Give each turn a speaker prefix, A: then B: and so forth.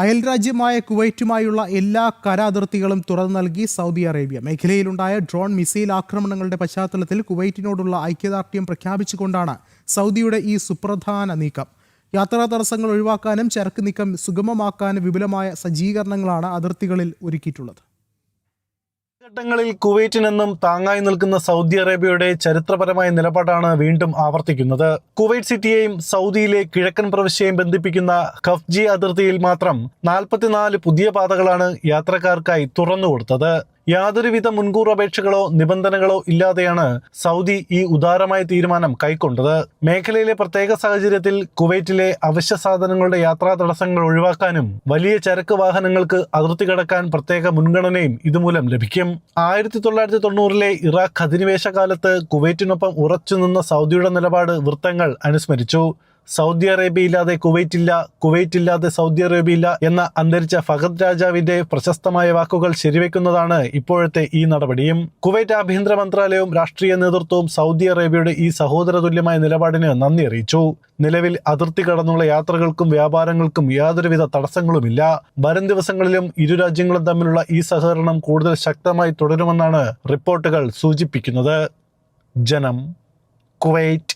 A: അയൽരാജ്യമായ കുവൈറ്റുമായുള്ള എല്ലാ കര അതിർത്തികളും തുറന്നു നൽകി സൗദി അറേബ്യ. മേഖലയിലുണ്ടായ ഡ്രോൺ മിസൈൽ ആക്രമണങ്ങളുടെ പശ്ചാത്തലത്തിൽ കുവൈറ്റിനോടുള്ള ഐക്യദാർഢ്യം പ്രഖ്യാപിച്ചുകൊണ്ടാണ് സൗദിയുടെ ഈ സുപ്രധാന നീക്കം. യാത്രാ തടസ്സങ്ങൾ ഒഴിവാക്കാനും ചരക്ക് നീക്കം സുഗമമാക്കാനും വിപുലമായ സജ്ജീകരണങ്ങളാണ് അതിർത്തികളിൽ ഒരുക്കിയിട്ടുള്ളത്.
B: ഘട്ടങ്ങളിൽ കുവൈറ്റിനെന്നും താങ്ങായി നിൽക്കുന്ന സൗദി അറേബ്യയുടെ ചരിത്രപരമായ നിലപാടാണ് വീണ്ടും ആവർത്തിക്കുന്നത്. കുവൈറ്റ് സിറ്റിയെയും സൗദിയിലെ കിഴക്കൻ പ്രവിശ്യയെയും ബന്ധിപ്പിക്കുന്ന ഖഫ്ജി അതിർത്തിയിൽ മാത്രം 44 പുതിയ പാതകളാണ് യാത്രക്കാർക്കായി തുറന്നുകൊടുത്തത്. യാതൊരുവിധ മുൻകൂർ അപേക്ഷകളോ നിബന്ധനകളോ ഇല്ലാതെയാണ് സൗദി ഈ ഉദാരമായ തീരുമാനം കൈക്കൊണ്ടത്. മേഖലയിലെ പ്രത്യേക സാഹചര്യത്തിൽ കുവൈറ്റിലെ അവശ്യ സാധനങ്ങളുടെ യാത്രാ തടസ്സങ്ങൾ ഒഴിവാക്കാനും വലിയ ചരക്ക് വാഹനങ്ങൾക്ക് അതിർത്തി കടക്കാൻ പ്രത്യേക മുൻഗണനയും ഇതുമൂലം ലഭിക്കും. 1990-ലെ ഇറാഖ് അധിനിവേശ കാലത്ത് കുവൈറ്റിനൊപ്പം ഉറച്ചുനിന്ന സൗദിയുടെ നിലപാട് വൃത്തങ്ങൾ അനുസ്മരിച്ചു. സൗദി അറേബ്യ ഇല്ലാതെ കുവൈറ്റ് ഇല്ല, കുവൈറ്റ് ഇല്ലാതെ സൗദി അറേബ്യ ഇല്ല എന്ന അന്തരിച്ച ഫഹദ് രാജാവിന്റെ പ്രശസ്തമായ വാക്കുകൾ ശരിവെക്കുന്നതാണ് ഇപ്പോഴത്തെ ഈ നടപടിയും. കുവൈറ്റ് ആഭ്യന്തര മന്ത്രാലയവും രാഷ്ട്രീയ നേതൃത്വവും സൗദി അറേബ്യയുടെ ഈ സഹോദരതുല്യമായ നിലപാടിന് നന്ദി അറിയിച്ചു. നിലവിൽ അതിർത്തി കടന്നുള്ള യാത്രകൾക്കും വ്യാപാരങ്ങൾക്കും യാതൊരുവിധ തടസ്സങ്ങളുമില്ല. വരും ദിവസങ്ങളിലും ഇരു രാജ്യങ്ങളും തമ്മിലുള്ള ഈ സഹകരണം കൂടുതൽ ശക്തമായി തുടരുമെന്നാണ് റിപ്പോർട്ടുകൾ സൂചിപ്പിക്കുന്നത്. ജനം, കുവൈറ്റ്.